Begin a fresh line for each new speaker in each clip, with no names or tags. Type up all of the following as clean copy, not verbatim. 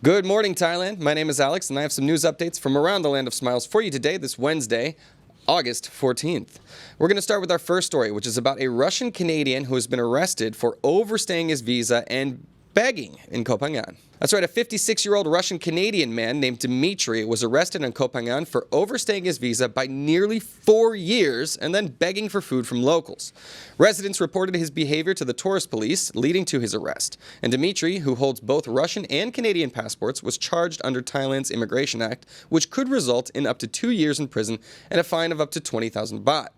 Good morning, Thailand. My name is Alex, and I have some news updates from around the land of smiles for you today, this Wednesday, August 14th. We're going to start with our first story, which is about a Russian Canadian who has been arrested for overstaying his visa and begging in Koh Pha Ngan. That's right, a 56-year-old Russian Canadian man named Dmitry was arrested in Koh Pha Ngan for overstaying his visa by nearly 4 years and then begging for food from locals. Residents reported his behavior to the tourist police, leading to his arrest. And Dmitry, who holds both Russian and Canadian passports, was charged under Thailand's Immigration Act, which could result in up to 2 years in prison and a fine of up to 20,000 baht.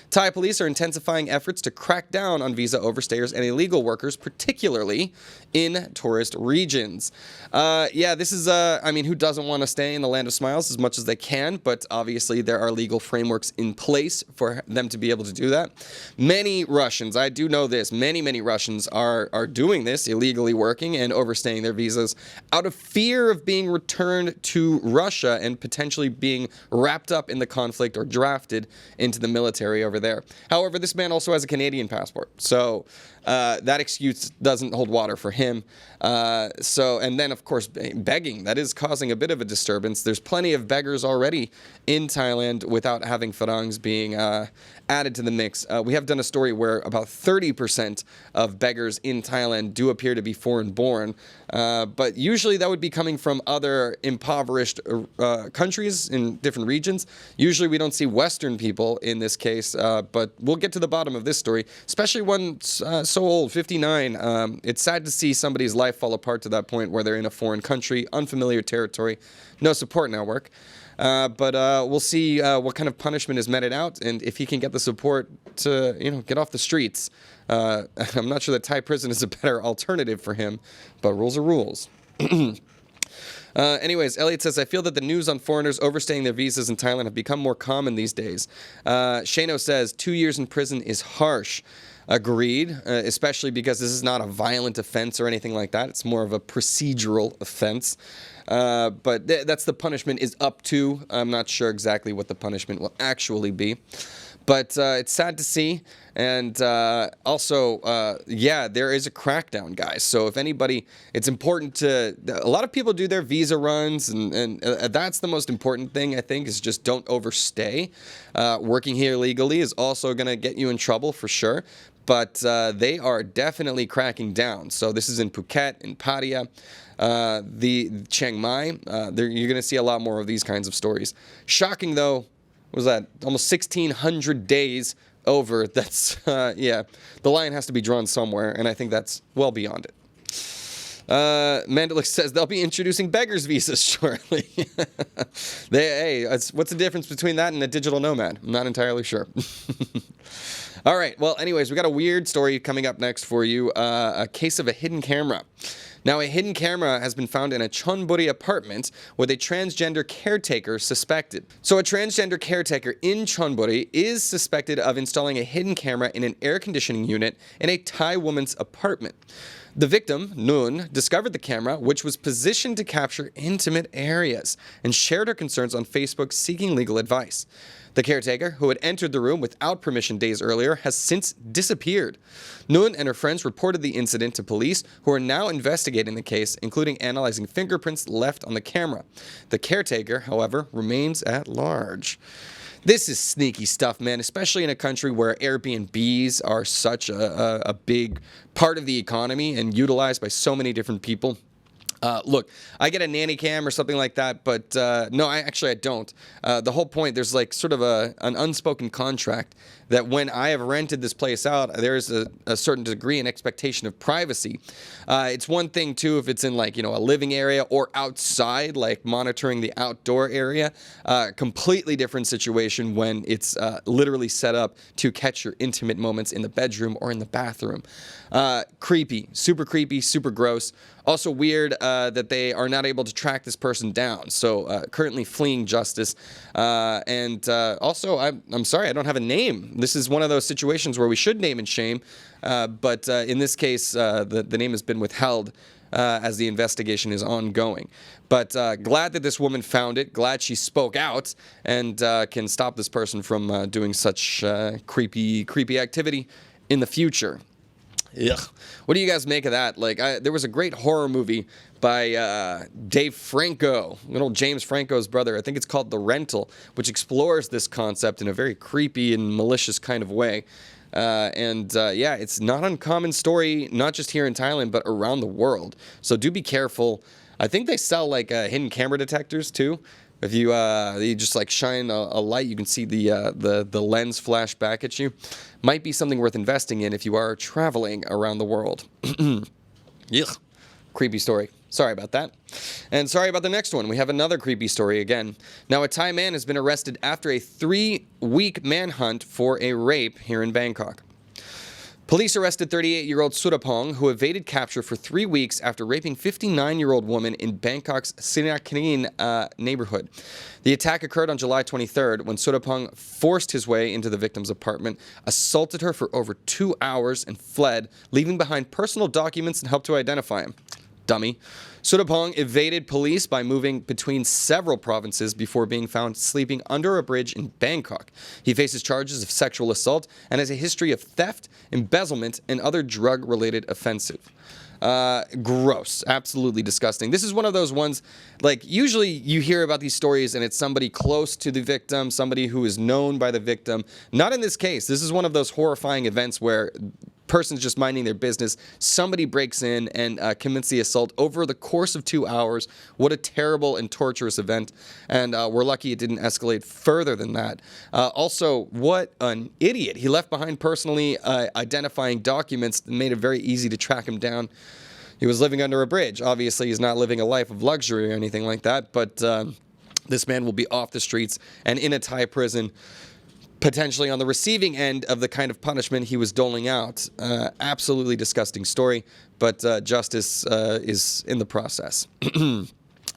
Thai police are intensifying efforts to crack down on visa overstayers and illegal workers, particularly in tourist regions. This is, who doesn't want to stay in the land of smiles as much as they can, but obviously there are legal frameworks in place for them to be able to do that. Many Russians, I do know this, many Russians are doing this, illegally working and overstaying their visas out of fear of being returned to Russia and potentially being wrapped up in the conflict or drafted into the military over there. However, this man also has a Canadian passport, so that excuse doesn't hold water for him. And then, of course, begging, that is causing a bit of a disturbance. There's plenty of beggars already in Thailand without having pharangs being added to the mix. We have done a story where about 30% of beggars in Thailand do appear to be foreign-born, but usually that would be coming from other impoverished countries in different regions. Usually we don't see Western people in this case, but we'll get to the bottom of this story, especially one so old, 59. It's sad to see somebody's life fall apart to that point where they're in a foreign country, unfamiliar territory, no support network. But we'll see what kind of punishment is meted out, and if he can get the support to, get off the streets. I'm not sure that Thai prison is a better alternative for him, but rules are rules. Anyways, Elliot says, I feel that the news on foreigners overstaying their visas in Thailand have become more common these days. Shano says, 2 years in prison is harsh. Agreed, especially because this is not a violent offense or anything like that. It's more of a procedural offense. But that's the punishment is up to. I'm not sure exactly what the punishment will actually be. But it's sad to see. And also, there is a crackdown, guys. So if anybody, it's important to, a lot of people do their visa runs, and that's the most important thing, I think, is just don't overstay. Working here legally is also going to get you in trouble for sure. But they are definitely cracking down. So this is in Phuket, in Pattaya, the Chiang Mai. You're going to see a lot more of these kinds of stories. Shocking, though, was that almost 1,600 days over. That's, the line has to be drawn somewhere, and I think that's well beyond it. Mandalix says they'll be introducing beggars visas shortly. What's the difference between that and a digital nomad? I'm not entirely sure. All right. Well, anyways, we got a weird story coming up next for you. A case of a hidden camera. Now, a hidden camera has been found in a Chon Buri apartment with a transgender caretaker suspected. So a transgender caretaker in Chon Buri is suspected of installing a hidden camera in an air conditioning unit in a Thai woman's apartment. The victim, Noon, discovered the camera, which was positioned to capture intimate areas, and shared her concerns on Facebook seeking legal advice. The caretaker, who had entered the room without permission days earlier, has since disappeared. Noon and her friends reported the incident to police, who are now investigating the case, including analyzing fingerprints left on the camera. The caretaker, however, remains at large. This is sneaky stuff, man, especially in a country where Airbnbs are such a big part of the economy and utilized by so many different people. Look, I get a nanny cam or something like that, but no, I don't. The whole point, there's like sort of an unspoken contract that when I have rented this place out, there's a certain degree and expectation of privacy. It's one thing, too, if it's in like, a living area or outside, like monitoring the outdoor area. Completely different situation when it's literally set up to catch your intimate moments in the bedroom or in the bathroom. Creepy, super gross. Also weird that they are not able to track this person down. So currently fleeing justice. Also, I'm sorry, I don't have a name. This is one of those situations where we should name and shame. But in this case, the name has been withheld as the investigation is ongoing. But glad that this woman found it. Glad she spoke out and can stop this person from doing such creepy activity in the future. Ugh. What do you guys make of that? Like, there was a great horror movie by Dave Franco, little James Franco's brother. I think it's called The Rental, which explores this concept in a very creepy and malicious kind of way. Yeah, it's not an uncommon story, not just here in Thailand, but around the world. So do be careful. I think they sell like hidden camera detectors too. If you just like shine a light, you can see the lens flash back at you. Might be something worth investing in if you are traveling around the world. Yuck. Creepy story. Sorry about that. And sorry about the next one. We have another creepy story again. Now, a Thai man has been arrested after a 3-week manhunt for a rape here in Bangkok. Police arrested 38-year-old Surapong, who evaded capture for 3 weeks after raping 59-year-old woman in Bangkok's Sinakhrin neighborhood. The attack occurred on July 23rd when Surapong forced his way into the victim's apartment, assaulted her for over 2 hours, and fled, leaving behind personal documents and help to identify him. Dummy. Surapong evaded police by moving between several provinces before being found sleeping under a bridge in Bangkok. He faces charges of sexual assault and has a history of theft, embezzlement, and other drug-related offenses. Gross. Absolutely disgusting. This is one of those ones, like, usually you hear about these stories and it's somebody close to the victim, somebody who is known by the victim. Not in this case. This is one of those horrifying events where person's just minding their business, somebody breaks in and commits the assault over the course of 2 hours. What a terrible and torturous event, and we're lucky it didn't escalate further than that. Also, what an idiot. He left behind personally identifying documents that made it very easy to track him down. He was living under a bridge. Obviously, he's not living a life of luxury or anything like that, but this man will be off the streets and in a Thai prison, potentially on the receiving end of the kind of punishment he was doling out. Absolutely disgusting story, but justice is in the process.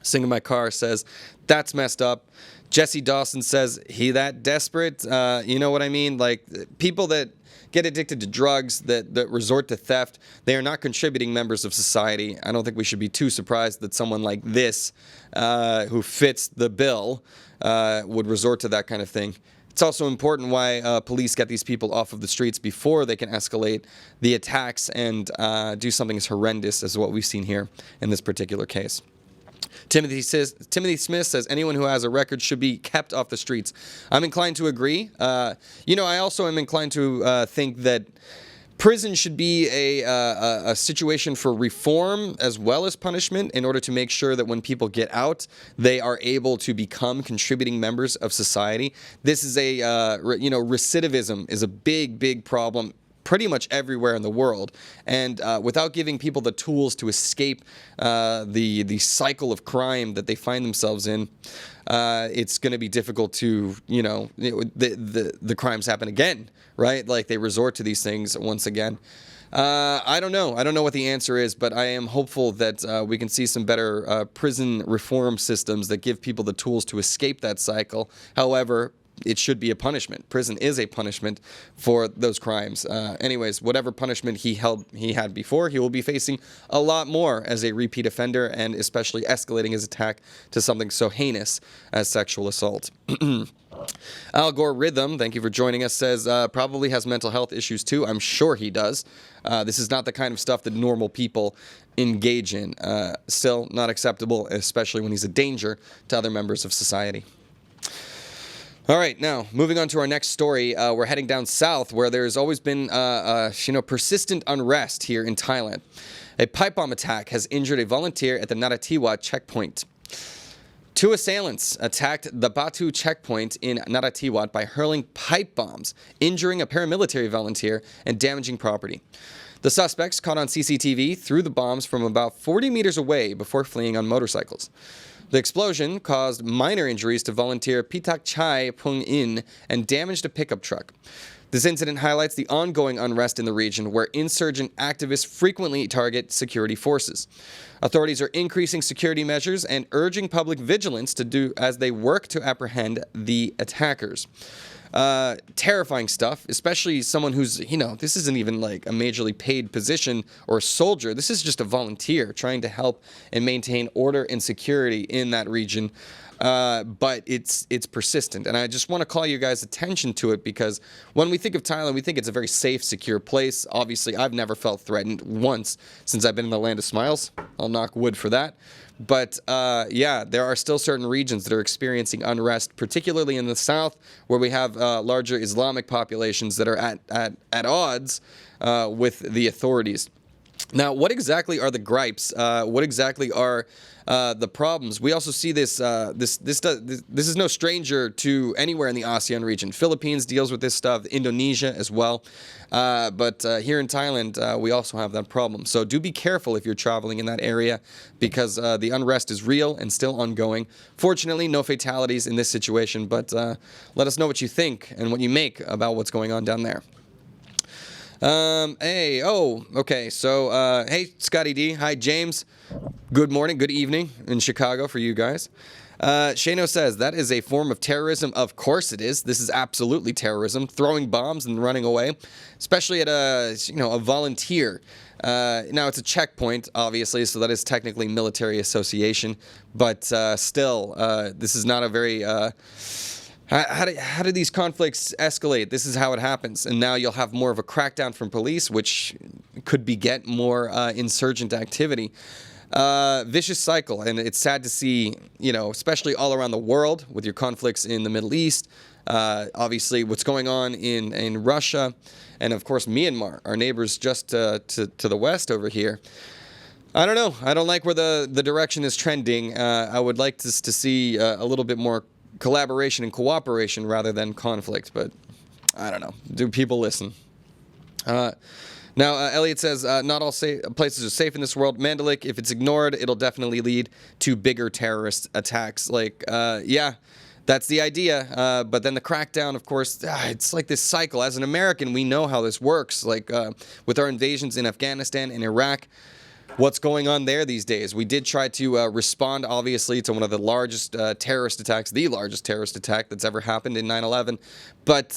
Sing in My Car says, that's messed up. Jesse Dawson says, he that desperate? You know what I mean? Like, people that get addicted to drugs, that resort to theft, they are not contributing members of society. I don't think we should be too surprised that someone like this, who fits the bill, would resort to that kind of thing. It's also important why police get these people off of the streets before they can escalate the attacks and do something as horrendous as what we've seen here in this particular case. Timothy Smith says anyone who has a record should be kept off the streets. I'm inclined to agree. I also am inclined to think that prison should be a situation for reform as well as punishment in order to make sure that when people get out, they are able to become contributing members of society. This is recidivism is a big, big problem pretty much everywhere in the world. And without giving people the tools to escape the cycle of crime that they find themselves in, it's going to be difficult to, the crimes happen again, right? Like they resort to these things once again. I don't know. I don't know what the answer is, but I am hopeful that we can see some better prison reform systems that give people the tools to escape that cycle. However, it should be a punishment. Prison is a punishment for those crimes. Anyways, whatever punishment he had before, he will be facing a lot more as a repeat offender, and especially escalating his attack to something so heinous as sexual assault. Al Gore Rhythm, thank you for joining us, says probably has mental health issues too. I'm sure he does. This is not the kind of stuff that normal people engage in. Still not acceptable, especially when he's a danger to other members of society. All right, now moving on to our next story, we're heading down south where there's always been persistent unrest here in Thailand. A pipe bomb attack has injured a volunteer at the Narathiwat checkpoint. 2 assailants attacked the Batu checkpoint in Narathiwat by hurling pipe bombs, injuring a paramilitary volunteer and damaging property. The suspects caught on CCTV threw the bombs from about 40 meters away before fleeing on motorcycles. The explosion caused minor injuries to volunteer Pitak Chai Pung In and damaged a pickup truck. This incident highlights the ongoing unrest in the region where insurgent activists frequently target security forces. Authorities are increasing security measures and urging public vigilance to do as they work to apprehend the attackers. Terrifying stuff, especially someone who's, this isn't even like a majorly paid position or a soldier. This is just a volunteer trying to help and maintain order and security in that region. but it's persistent. And I just want to call you guys' attention to it because when we think of Thailand, we think it's a very safe, secure place. Obviously, I've never felt threatened once since I've been in the land of smiles. I'll knock wood for that. But yeah, there are still certain regions that are experiencing unrest, particularly in the south, where we have larger Islamic populations that are at odds with the authorities. Now, what exactly are the gripes? What exactly are the problems? We also see this. This is no stranger to anywhere in the ASEAN region. Philippines deals with this stuff. Indonesia as well. But here in Thailand, we also have that problem. So do be careful if you're traveling in that area because the unrest is real and still ongoing. Fortunately, no fatalities in this situation. But let us know what you think and what you make about what's going on down there. Okay, so, hey, Scotty D, hi, James, good morning, good evening in Chicago for you guys. Shano says, that is a form of terrorism. Of course it is. This is absolutely terrorism, throwing bombs and running away, especially at a volunteer. Now, it's a checkpoint, obviously, so that is technically military association, but still, this is not a very... How do these conflicts escalate? This is how it happens. And now you'll have more of a crackdown from police, which could beget more insurgent activity. Vicious cycle. And it's sad to see, especially all around the world with your conflicts in the Middle East. Obviously, what's going on in Russia. And, of course, Myanmar, our neighbors just to the west over here. I don't know. I don't like where the direction is trending. I would like to see a little bit more collaboration and cooperation rather than conflict, but I don't know. Do people listen? Now, Elliot says, not all places are safe in this world. Mandalik, if it's ignored, it'll definitely lead to bigger terrorist attacks. Yeah, that's the idea. But then the crackdown, of course, it's like this cycle. As an American, we know how this works. With our invasions in Afghanistan and Iraq, what's going on there these days? We did try to respond, obviously, to one of the largest terrorist attacks, the largest terrorist attack that's ever happened in 9/11. But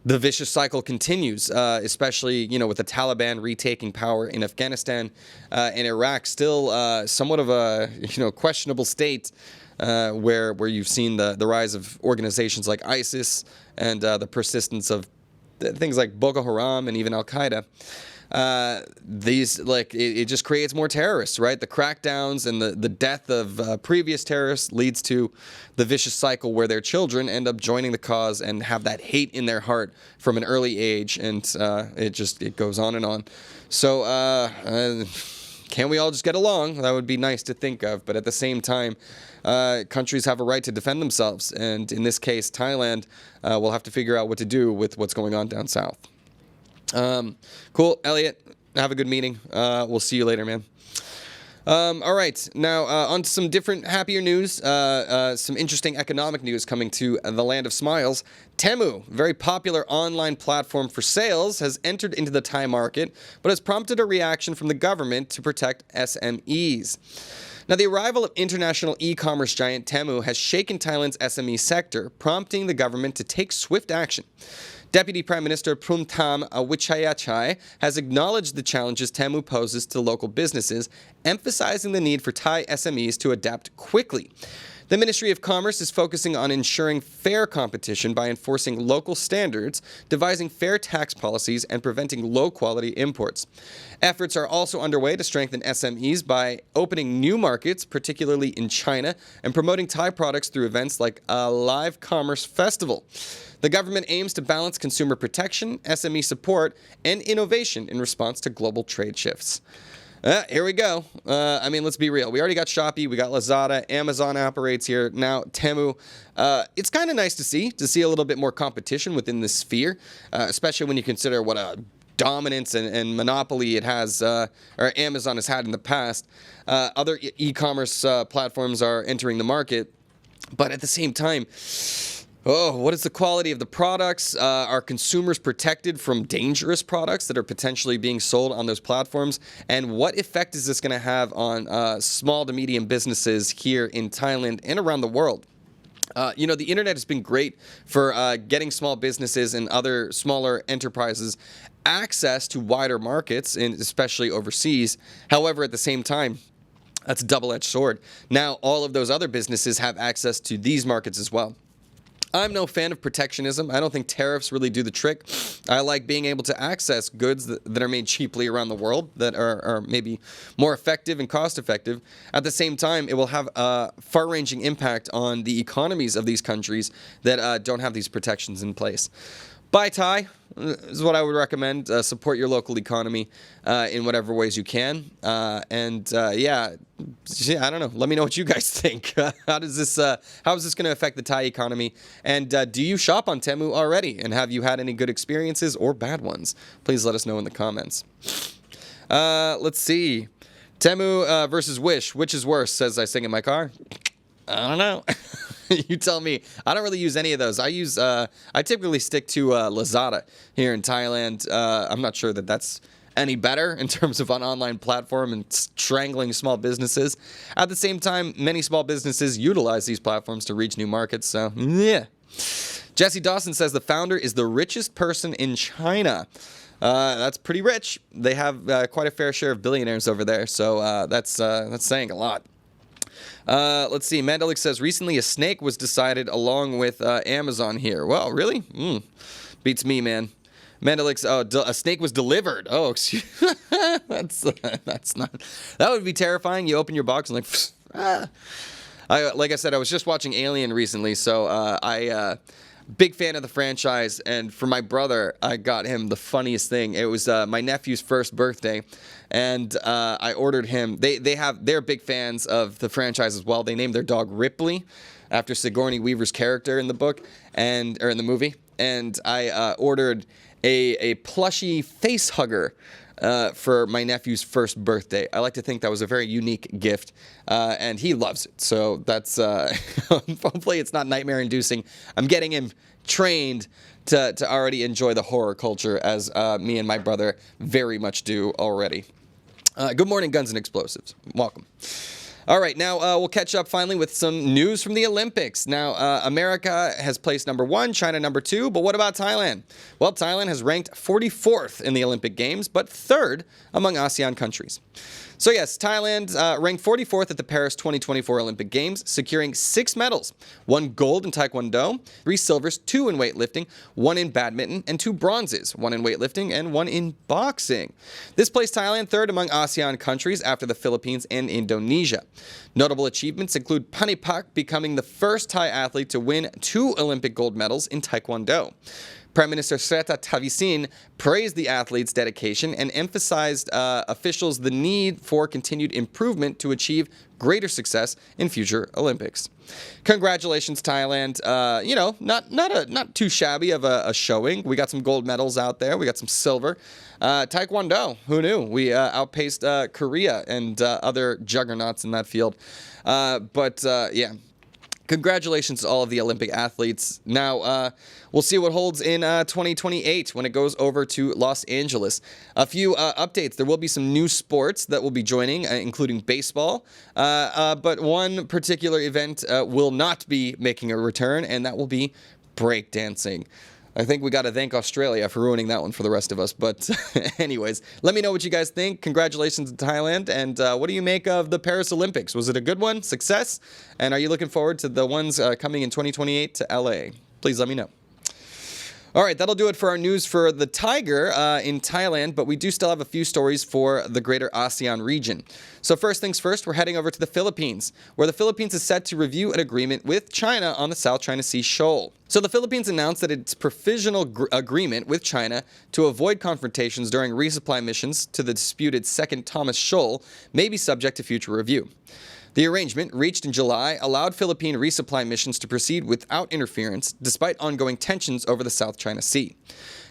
the vicious cycle continues, especially, with the Taliban retaking power in Afghanistan and Iraq, still somewhat of a, questionable state where you've seen the rise of organizations like ISIS and the persistence of things like Boko Haram and even Al-Qaeda. It just creates more terrorists, right? The crackdowns and the death of previous terrorists leads to the vicious cycle where their children end up joining the cause and have that hate in their heart from an early age, and it goes on and on. So can we all just get along? That would be nice to think of, but at the same time, countries have a right to defend themselves, and in this case, Thailand will have to figure out what to do with what's going on down south. Cool, Elliot. Have a good meeting. We'll see you later, man. All right, now on to some different, happier news. Some interesting economic news coming to the land of smiles. Temu, very popular online platform for sales, has entered into the Thai market, but has prompted a reaction from the government to protect SMEs. Now, the arrival of international e-commerce giant Temu has shaken Thailand's SME sector, prompting the government to take swift action. Deputy Prime Minister Prumtham Wichayachai has acknowledged the challenges Temu poses to local businesses, emphasizing the need for Thai SMEs to adapt quickly. The Ministry of Commerce is focusing on ensuring fair competition by enforcing local standards, devising fair tax policies, and preventing low-quality imports. Efforts are also underway to strengthen SMEs by opening new markets, particularly in China, and promoting Thai products through events like a live commerce festival. The government aims to balance consumer protection, SME support, and innovation in response to global trade shifts. Here we go. Let's be real. We already got Shopee, we got Lazada, Amazon operates here, now Temu. It's kind of nice to see a little bit more competition within this sphere, especially when you consider what a dominance and monopoly it has, or Amazon has had in the past. Other e-commerce platforms are entering the market, but at the same time, what is the quality of the products? Are consumers protected from dangerous products that are potentially being sold on those platforms? And what effect is this going to have on small to medium businesses here in Thailand and around the world? The internet has been great for getting small businesses and other smaller enterprises access to wider markets, and especially overseas. However, at the same time, That's a double-edged sword. Now, all of those other businesses have access to these markets as well. I'm no fan of protectionism. I don't think tariffs really do the trick. I like being able to access goods that are made cheaply around the world, that are maybe more effective and cost-effective. At the same time, it will have a far-ranging impact on the economies of these countries that don't have these protections in place. Buy Thai is what I would recommend. Support your local economy in whatever ways you can. Yeah, I don't know. Let me know what you guys think. How is this going to affect the Thai economy? And do you shop on Temu already? And have you had any good experiences or bad ones? Please let us know in the comments. Let's see. Temu versus Wish. Which is worse? Says I sing in my car. I don't know. You tell me. I don't really use any of those. I typically stick to Lazada here in Thailand. I'm not sure that that's any better in terms of an online platform and strangling small businesses. At the same time, many small businesses utilize these platforms to reach new markets. So, yeah. Jesse Dawson says the founder is the richest person in China. That's pretty rich. They have quite a fair share of billionaires over there. So that's saying a lot. Let's see. Mandalik says, recently a snake was decided along with Amazon here. Well, really? Beats me, man. Mandalik's, a snake was delivered. Oh, excuse that's not, that would be terrifying. You open your box and like I said, I was just watching Alien recently, so big fan of the franchise, and for my brother, I got him the funniest thing. It was my nephew's first birthday, and I ordered him. They're big fans of the franchise as well. They named their dog Ripley after Sigourney Weaver's character in the book or in the movie. And I ordered a plushy face hugger for my nephew's first birthday. I like to think that was a very unique gift, and he loves it. So that's hopefully it's not nightmare-inducing. I'm getting him trained to already enjoy the horror culture, as me and my brother very much do already. Good morning, Guns and Explosives. Welcome. All right, now we'll catch up finally with some news from the Olympics. Now, America has placed number 1, China number 2, but what about Thailand? Well, Thailand has ranked 44th in the Olympic Games, but 3rd among ASEAN countries. So yes, Thailand ranked 44th at the Paris 2024 Olympic Games, securing 6 medals, 1 gold in Taekwondo, 3 silvers, 2 in weightlifting, 1 in badminton, and 2 bronzes, 1 in weightlifting and 1 in boxing. This placed Thailand 3rd among ASEAN countries after the Philippines and Indonesia. Notable achievements include Panipak becoming the first Thai athlete to win 2 Olympic gold medals in Taekwondo. Prime Minister Srettha Thavisin praised the athletes' dedication and emphasized officials the need for continued improvement to achieve greater success in future Olympics. Congratulations, Thailand. Not too shabby of a showing. We got some gold medals out there. We got some silver. Taekwondo, who knew? We outpaced Korea and other juggernauts in that field. Yeah. Congratulations to all of the Olympic athletes. Now, we'll see what holds in 2028 when it goes over to Los Angeles. A few updates. There will be some new sports that will be joining, including baseball. But one particular event will not be making a return, and that will be breakdancing. I think we got to thank Australia for ruining that one for the rest of us. But anyways, let me know what you guys think. Congratulations to Thailand. And what do you make of the Paris Olympics? Was it a good one? Success? And are you looking forward to the ones coming in 2028 to LA? Please let me know. All right, that'll do it for our news for the Thaiger in Thailand, but we do still have a few stories for the greater ASEAN region. So first things first, we're heading over to the Philippines, where the Philippines is set to review an agreement with China on the South China Sea Shoal. So the Philippines announced that its provisional agreement with China to avoid confrontations during resupply missions to the disputed Second Thomas Shoal may be subject to future review. The arrangement, reached in July, allowed Philippine resupply missions to proceed without interference, despite ongoing tensions over the South China Sea.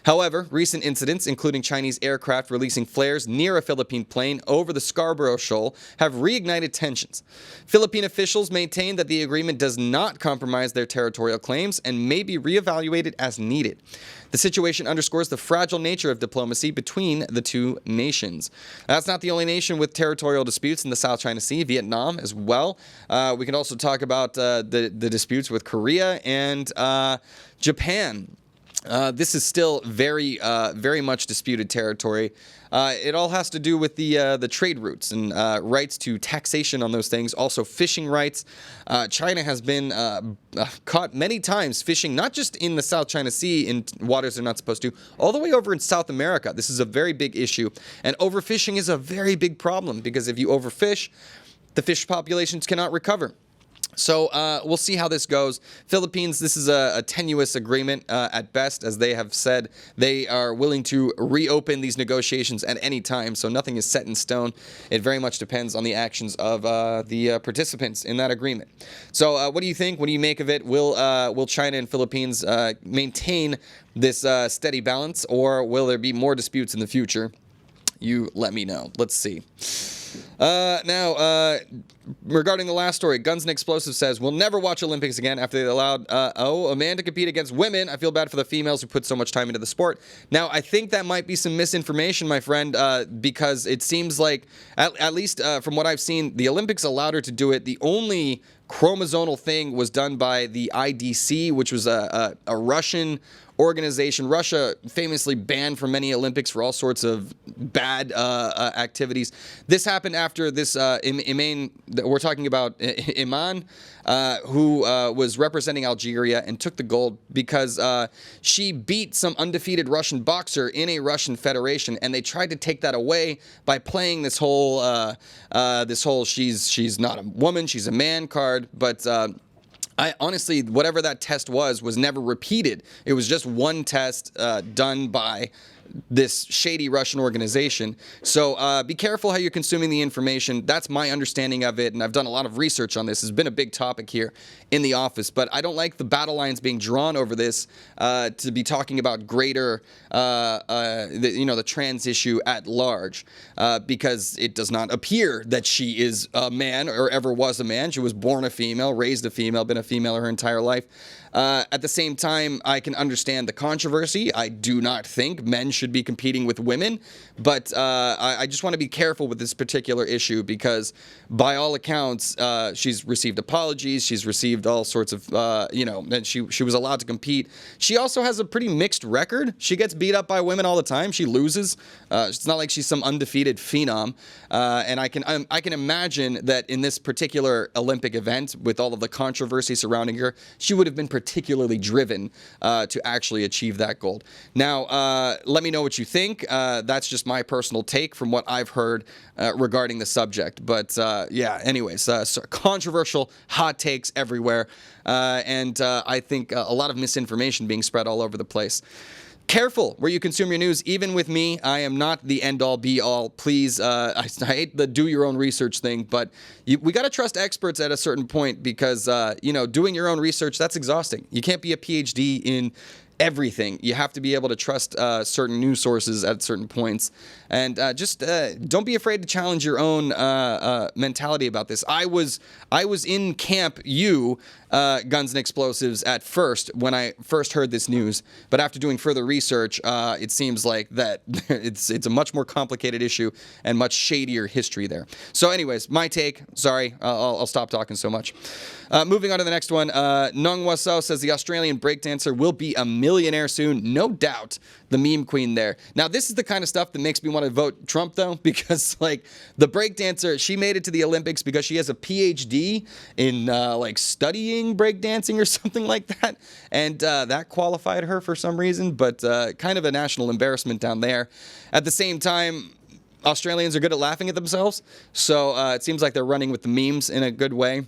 However, recent incidents, including Chinese aircraft releasing flares near a Philippine plane over the Scarborough Shoal, have reignited tensions. Philippine officials maintain that the agreement does not compromise their territorial claims and may be reevaluated as needed. The situation underscores the fragile nature of diplomacy between the two nations. That's not the only nation with territorial disputes in the South China Sea. Vietnam as well. We can also talk about the disputes with Korea and Japan. This is still very much disputed territory. It all has to do with the trade routes and rights to taxation on those things. Also, fishing rights. China has been caught many times fishing, not just in the South China Sea in waters they're not supposed to, all the way over in South America. This is a very big issue, and overfishing is a very big problem because if you overfish, the fish populations cannot recover. So we'll see how this goes. Philippines, this is a tenuous agreement at best, as they have said they are willing to reopen these negotiations at any time. So nothing is set in stone. It very much depends on the actions of the participants in that agreement. So what do you think? What do you make of it? Will China and Philippines maintain this steady balance, or will there be more disputes in the future? You let me know. Let's see. Now, regarding the last story, Guns and Explosives says, we'll never watch Olympics again after they allowed, a man to compete against women. I feel bad for the females who put so much time into the sport. Now, I think that might be some misinformation, my friend, because it seems like, at least from what I've seen, the Olympics allowed her to do it. The only chromosomal thing was done by the IDC, which was a Russian organization. Russia famously banned from many Olympics for all sorts of bad activities. This happened after this Iman, we're talking about Iman, who was representing Algeria and took the gold because she beat some undefeated Russian boxer in a Russian federation, and they tried to take that away by playing this whole she's not a woman, she's a man card, but I honestly, whatever that test was never repeated. It was just one test done by this shady Russian organization. So be careful how you're consuming the information. That's my understanding of it, and I've done a lot of research on this. It's been a big topic here in the office, but I don't like the battle lines being drawn over this to be talking about greater, the trans issue at large, because it does not appear that she is a man or ever was a man. She was born a female, raised a female, been a female her entire life. At the same time, I can understand the controversy. I do not think men should be competing with women, but I just want to be careful with this particular issue because, by all accounts, she's received apologies. She's received all sorts of, and she was allowed to compete. She also has a pretty mixed record. She gets beat up by women all the time. She loses. It's not like she's some undefeated phenom. And I can imagine that in this particular Olympic event, with all of the controversy surrounding her, she would have been particularly driven to actually achieve that gold. Now, let me know what you think. That's just my personal take from what I've heard regarding the subject. But anyways, so controversial hot takes everywhere. And I think a lot of misinformation being spread all over the place. Careful where you consume your news. Even with me, I am not the end-all, be-all. Please, I hate the do-your-own-research thing, but we got to trust experts at a certain point because, doing your own research, that's exhausting. You can't be a PhD in everything. You have to be able to trust certain news sources at certain points. And just don't be afraid to challenge your own mentality about this. I was in Camp U, Guns and Explosives, at first when I first heard this news. But after doing further research, it seems like that it's a much more complicated issue and much shadier history there. So anyways, my take. Sorry, I'll stop talking so much. Moving on to the next one. Nong Wasao says the Australian breakdancer will be a millionaire soon. No doubt. The meme queen there. Now, this is the kind of stuff that makes me want to vote Trump, though, because, the breakdancer, she made it to the Olympics because she has a PhD in, studying breakdancing or something like that, and that qualified her for some reason, but kind of a national embarrassment down there. At the same time, Australians are good at laughing at themselves, so it seems like they're running with the memes in a good way.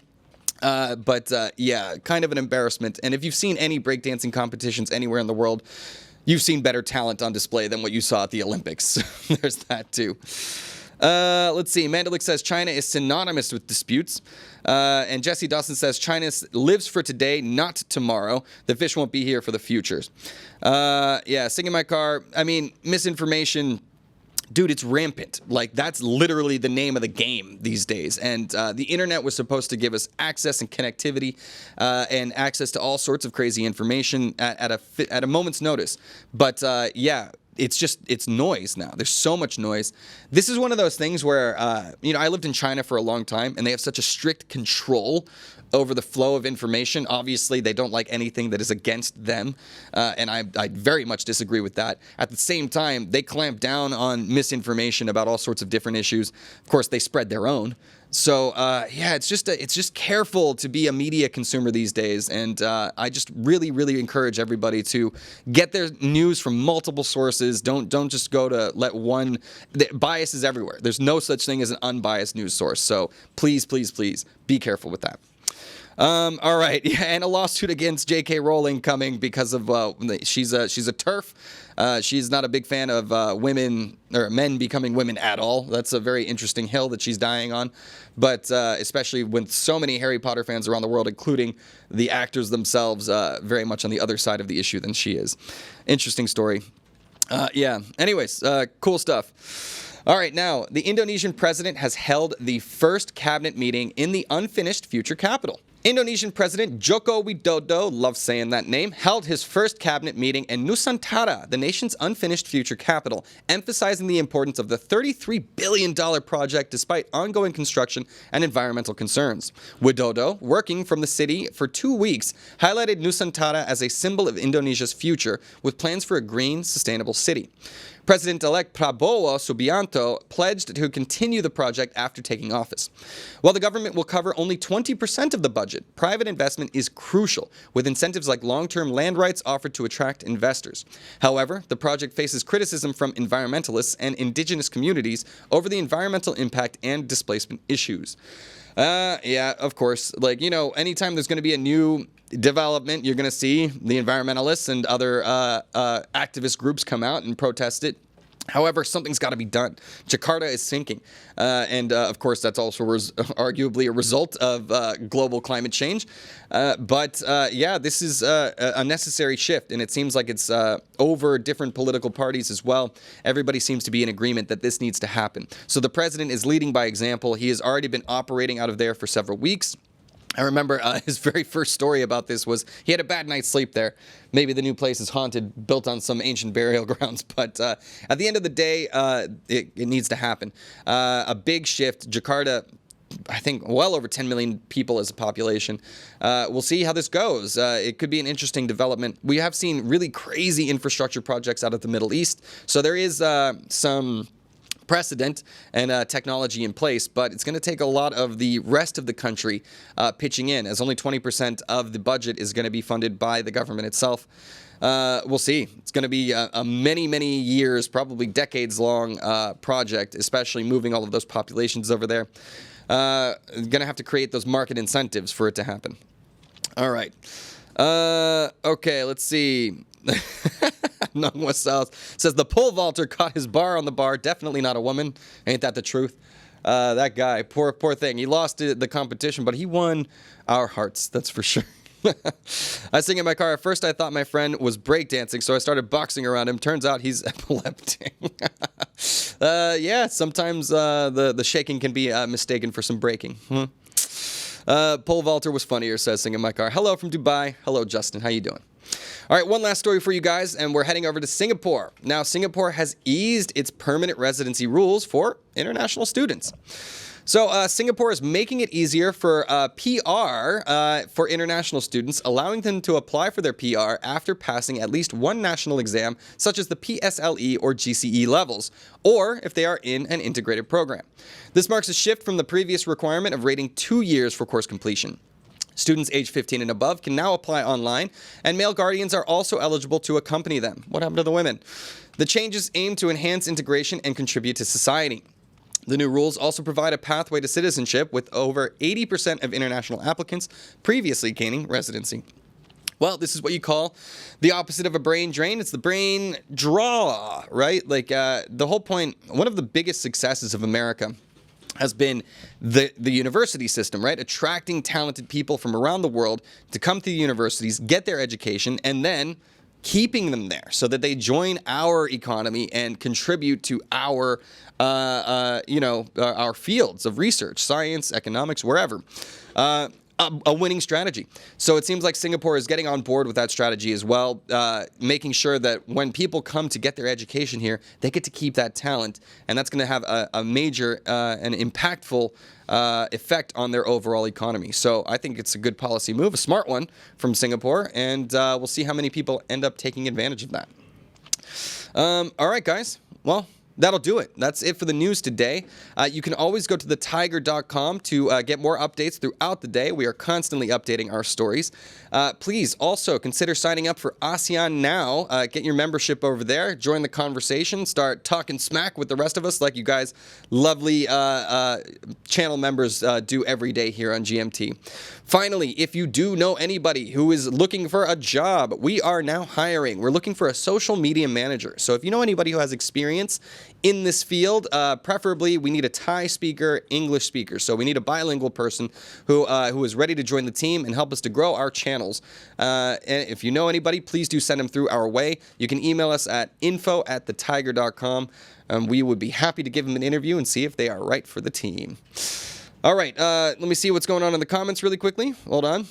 Kind of an embarrassment. And if you've seen any breakdancing competitions anywhere in the world, you've seen better talent on display than what you saw at the Olympics. There's that, too. Let's see. Mandalik says China is synonymous with disputes. And Jesse Dawson says China lives for today, not tomorrow. The fish won't be here for the futures. Singing my car. I mean, misinformation. Dude, it's rampant. That's literally the name of the game these days. And the internet was supposed to give us access and connectivity and access to all sorts of crazy information at a moment's notice. But it's noise now. There's so much noise. This is one of those things where, I lived in China for a long time, and they have such a strict control over the flow of information. Obviously, they don't like anything that is against them, and I very much disagree with that. At the same time, they clamp down on misinformation about all sorts of different issues. Of course, they spread their own. So, it's just careful to be a media consumer these days, and I just really, really encourage everybody to get their news from multiple sources. Don't just go to let one. Bias is everywhere. There's no such thing as an unbiased news source. So please, please, please be careful with that. All right, and a lawsuit against J.K. Rowling coming because of she's a TERF. She's not a big fan of women or men becoming women at all. That's a very interesting hill that she's dying on. But especially with so many Harry Potter fans around the world, including the actors themselves, very much on the other side of the issue than she is. Interesting story. Anyways, cool stuff. All right, now, the Indonesian president has held the first cabinet meeting in the unfinished future capital. Indonesian President Joko Widodo, love saying that name, held his first cabinet meeting in Nusantara, the nation's unfinished future capital, emphasizing the importance of the $33 billion project despite ongoing construction and environmental concerns. Widodo, working from the city for 2 weeks, highlighted Nusantara as a symbol of Indonesia's future with plans for a green, sustainable city. President-elect Prabowo Subianto pledged to continue the project after taking office. While the government will cover only 20% of the budget, private investment is crucial, with incentives like long-term land rights offered to attract investors. However, the project faces criticism from environmentalists and indigenous communities over the environmental impact and displacement issues. Of course. Anytime there's going to be a new development, you're going to see the environmentalists and other activist groups come out and protest it. However, something's got to be done. Jakarta is sinking. Of course, that's also arguably a result of global climate change. This is a necessary shift, and it seems like it's over different political parties as well. Everybody seems to be in agreement that this needs to happen. So the president is leading by example. He has already been operating out of there for several weeks. I remember his very first story about this was he had a bad night's sleep there. Maybe the new place is haunted, built on some ancient burial grounds. But at the end of the day, it needs to happen. A big shift. Jakarta, I think, well over 10 million people as a population. We'll see how this goes. It could be an interesting development. We have seen really crazy infrastructure projects out of the Middle East. So there is some precedent and technology in place, but it's going to take a lot of the rest of the country pitching in, as only 20% of the budget is going to be funded by the government itself. We'll see. It's going to be a many, many years, probably decades-long project, especially moving all of those populations over there. Going to have to create those market incentives for it to happen. All right. Okay, let's see. Nongwa South says the pole vaulter caught his bar on the bar. Definitely not a woman. Ain't that the truth? That guy, poor thing. He lost the competition, but he won our hearts. That's for sure. I was sitting in my car. At first, I thought my friend was breakdancing, so I started boxing around him. Turns out he's epileptic. Sometimes the shaking can be mistaken for some breaking. Pole vaulter was funnier, says sitting in my car. Hello from Dubai. Hello, Justin. How you doing? All right, one last story for you guys, and we're heading over to Singapore. Now, Singapore has eased its permanent residency rules for international students. So Singapore is making it easier for PR for international students, allowing them to apply for their PR after passing at least one national exam, such as the PSLE or GCE levels, or if they are in an integrated program. This marks a shift from the previous requirement of rating 2 years for course completion. Students age 15 and above can now apply online, and male guardians are also eligible to accompany them. What happened to the women? The changes aim to enhance integration and contribute to society. The new rules also provide a pathway to citizenship, with over 80% of international applicants previously gaining residency. Well, this is what you call the opposite of a brain drain. It's the brain draw, right? The whole point, one of the biggest successes of America has been the university system, right? Attracting talented people from around the world to come to the universities, get their education, and then keeping them there so that they join our economy and contribute to our fields of research, science, economics, wherever. a winning strategy. So it seems like Singapore is getting on board with that strategy as well, making sure that when people come to get their education here, they get to keep that talent, and that's going to have a major and impactful effect on their overall economy. So I think it's a good policy move, a smart one from Singapore, and we'll see how many people end up taking advantage of that. All right, guys. Well, that'll do it. That's it for the news today. You can always go to thetiger.com to get more updates throughout the day. We are constantly updating our stories. Please also consider signing up for ASEAN Now. Get your membership over there. Join the conversation. Start talking smack with the rest of us like you guys lovely channel members do every day here on GMT. Finally, if you do know anybody who is looking for a job, we are now hiring. We're looking for a social media manager. So if you know anybody who has experience in this field, preferably we need a Thai speaker, English speaker. So we need a bilingual person who is ready to join the team and help us to grow our channels. And if you know anybody, please do send them through our way. You can email us at info@thetiger.com. We would be happy to give them an interview and see if they are right for the team. All right, let me see what's going on in the comments really quickly. Hold on.